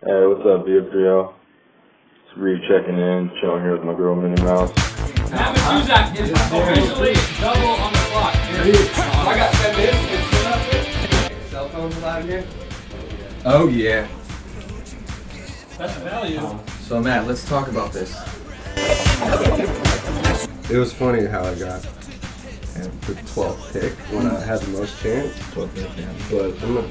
Hey, what's up, BF3L? It's Reed checking in, chilling here with my girl Minnie Mouse. Montage is officially double on the clock. I got 10 minutes. Cell phones allowed here? Oh yeah. That's the value. So Matt, let's talk about this. It was funny how I got the 12th pick when I had the most chance. 12th pick, yeah. But I'm not.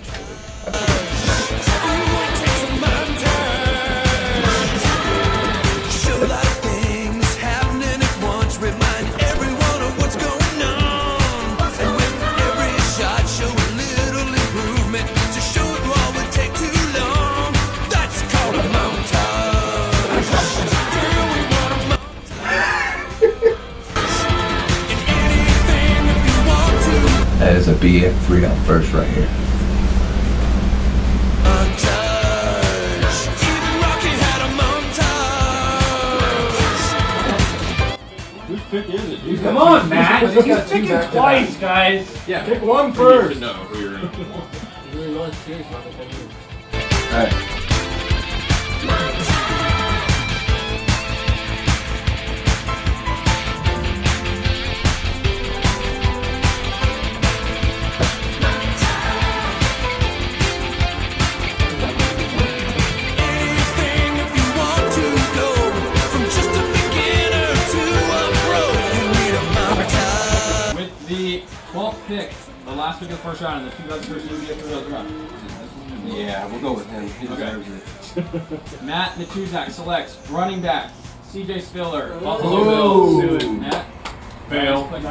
That is a BF3L first right here. Whose pick is it, dude? Come on, Matt! He's picking twice, guys! Yeah. Pick one first! No, who you're in. You're really serious about this. Alright. The 12th pick, the last pick of the first round in the 2013 BF3L draft. Yeah, we'll go with him. He deserves it. Matt Matuzak selects running back CJ Spiller, Buffalo Bills. Matt, fail. Nice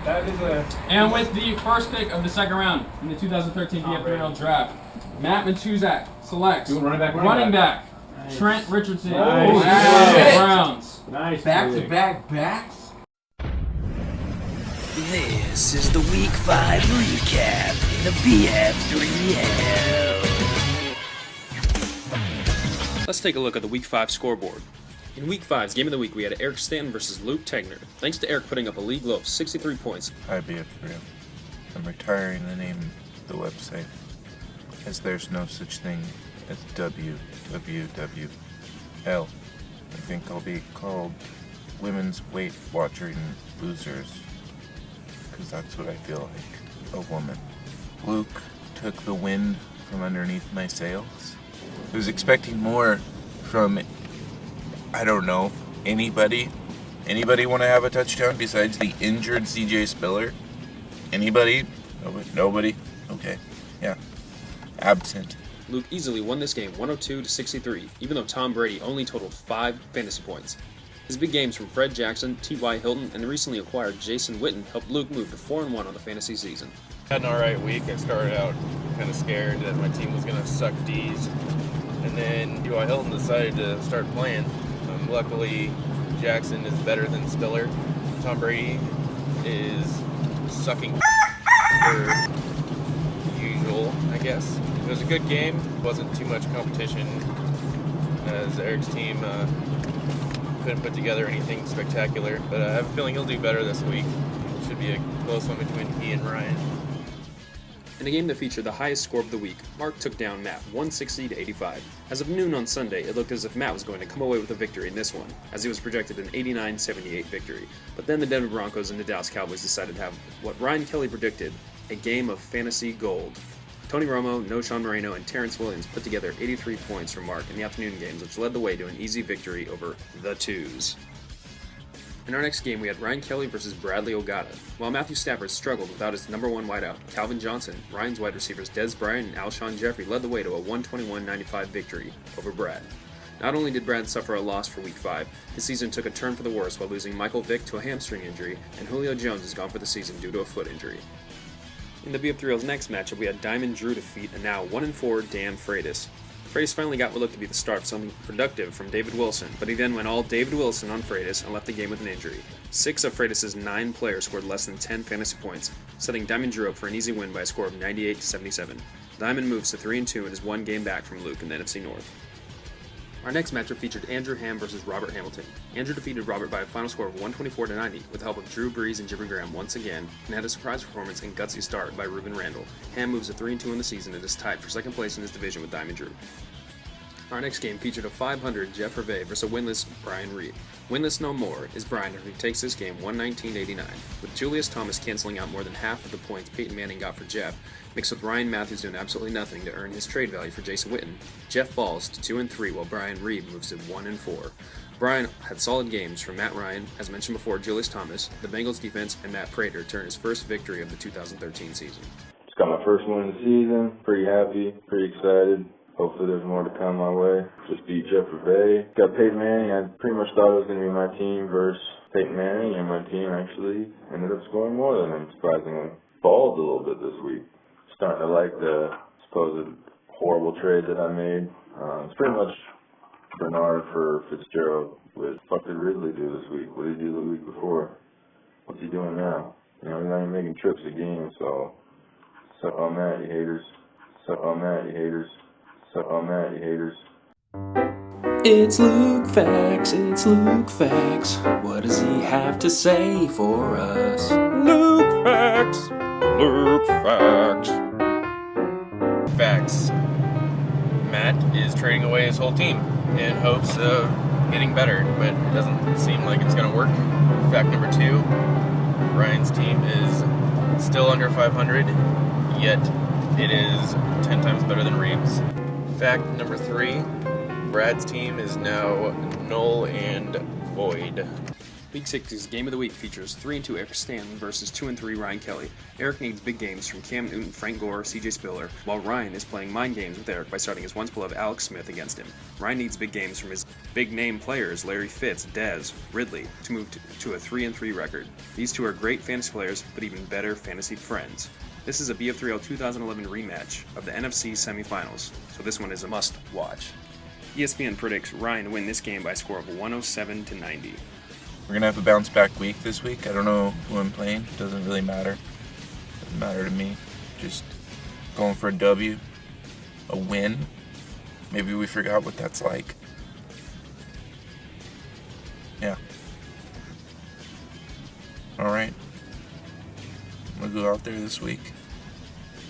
that is a. And with the first pick of the second round in the 2013 BF3L draft, Matt Matuzak selects running back nice. Trent Richardson. Nice. Browns. Nice. Back-to-back backs? This is the Week 5 recap in the BF3L. Let's take a look at the Week 5 scoreboard. In Week 5's Game of the Week, we had Eric Stanton versus Luke Tegner. Thanks to Eric putting up a league low of 63 points. Hi BF3L. I'm retiring the name of the website, as there's no such thing as WWWL. I think I'll be called Women's Weight Watching Losers, because that's what I feel like, a woman. Luke took the wind from underneath my sails. I was expecting more from, I don't know, anybody. Anybody want to have a touchdown besides the injured CJ Spiller? Anybody? Nobody? Okay, yeah. Absent. Luke easily won this game 102-63, even though Tom Brady only totaled 5 fantasy points. His big games from Fred Jackson, T.Y. Hilton, and the recently acquired Jason Witten helped Luke move to 4-1 on the fantasy season. I had an alright week. I started out kind of scared that my team was going to suck D's, and then T.Y. Hilton decided to start playing. Luckily, Jackson is better than Spiller. Tom Brady is sucking for usual, I guess. It was a good game. Wasn't too much competition, as Eric's team couldn't put together anything spectacular, but I have a feeling he'll do better this week. It should be a close one between he and Ryan. In a game that featured the highest score of the week, Mark took down Matt 160-85. As of noon on Sunday, it looked as if Matt was going to come away with a victory in this one, as he was projected an 89-78 victory. But then the Denver Broncos and the Dallas Cowboys decided to have what Ryan Kelly predicted, a game of fantasy gold. Tony Romo, Noshawn Moreno, and Terrence Williams put together 83 points for Mark in the afternoon games, which led the way to an easy victory over the Twos. In our next game, we had Ryan Kelly versus Bradley Ogata. While Matthew Stafford struggled without his number one wideout, Calvin Johnson, Ryan's wide receivers Dez Bryant and Alshon Jeffrey led the way to a 121-95 victory over Brad. Not only did Brad suffer a loss for Week 5, his season took a turn for the worse while losing Michael Vick to a hamstring injury, and Julio Jones is gone for the season due to a foot injury. In the BF3L's next matchup, we had Diamond Drew defeat a now 1-4 Dan Freitas. Freitas finally got what looked to be the start of something productive from David Wilson, but he then went all David Wilson on Freitas and left the game with an injury. 6 of Freitas' 9 players scored less than 10 fantasy points, setting Diamond Drew up for an easy win by a score of 98-77. Diamond moves to 3-2 and is one game back from Luke in the NFC North. Our next matchup featured Andrew Ham versus Robert Hamilton. Andrew defeated Robert by a final score of 124-90 with the help of Drew Brees and Jimmy Graham once again, and had a surprise performance and gutsy start by Ruben Randall. Ham moves to 3-2 in the season and is tied for second place in his division with Diamond Drew. Our next game featured a 500 Jeff Hervé versus a winless Brian Reed. Winless no more is Brian, who takes this game 119-89, with Julius Thomas canceling out more than half of the points Peyton Manning got for Jeff, mixed with Ryan Matthews doing absolutely nothing to earn his trade value for Jason Witten. Jeff falls to 2-3 while Brian Reed moves to 1-4. Brian had solid games from Matt Ryan, as mentioned before, Julius Thomas, the Bengals defense, and Matt Prater to earn his first victory of the 2013 season. Just got my first win of the season. Pretty happy, pretty excited. Hopefully there's more to come my way. Just beat Jeff Hervé. Got Peyton Manning. I pretty much thought it was going to be my team versus Peyton Manning, and my team actually ended up scoring more than him, surprisingly. Balled a little bit this week. Starting to like the supposed horrible trade that I made. It's pretty much Bernard for Fitzgerald. What the fuck did Ridley do this week? What did he do the week before? What's he doing now? You know, he's not even making trips a game, so suck on that, you haters. Suck on that, you haters. Suck on that, you haters. It's Luke Facts, it's Luke Facts. What does he have to say for us? Luke Facts. Luke Facts. Facts. Matt is trading away his whole team in hopes of getting better, but it doesn't seem like it's going to work. Fact number 2, Ryan's team is still under 500, yet it is 10 times better than Reeves. Fact number 3, Brad's team is now null and void. Week 6's Game of the Week features 3-2 Eric Stanton versus 2-3 Ryan Kelly. Eric needs big games from Cam Newton, Frank Gore, CJ Spiller, while Ryan is playing mind games with Eric by starting his once beloved Alex Smith against him. Ryan needs big games from his big name players Larry Fitz, Dez, Ridley to move to a 3-3 record. These two are great fantasy players, but even better fantasy friends. This is a BF3L 2011 rematch of the NFC semifinals, so this one is a must watch. ESPN predicts Ryan to win this game by a score of 107-90. We're gonna have a bounce back week this week. I don't know who I'm playing. Doesn't really matter. Doesn't matter to me. Just going for a W, a win. Maybe we forgot what that's like. Yeah. All right. I'm gonna go out there this week.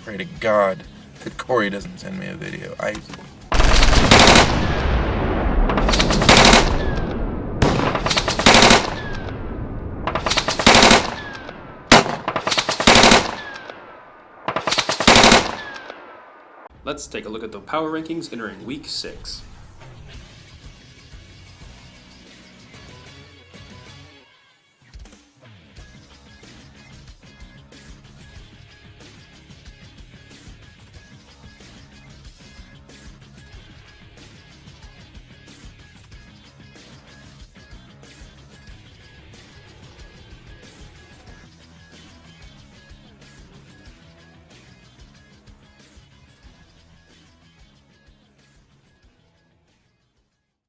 Pray to God that Corey doesn't send me a video. Let's take a look at the power rankings entering Week 6.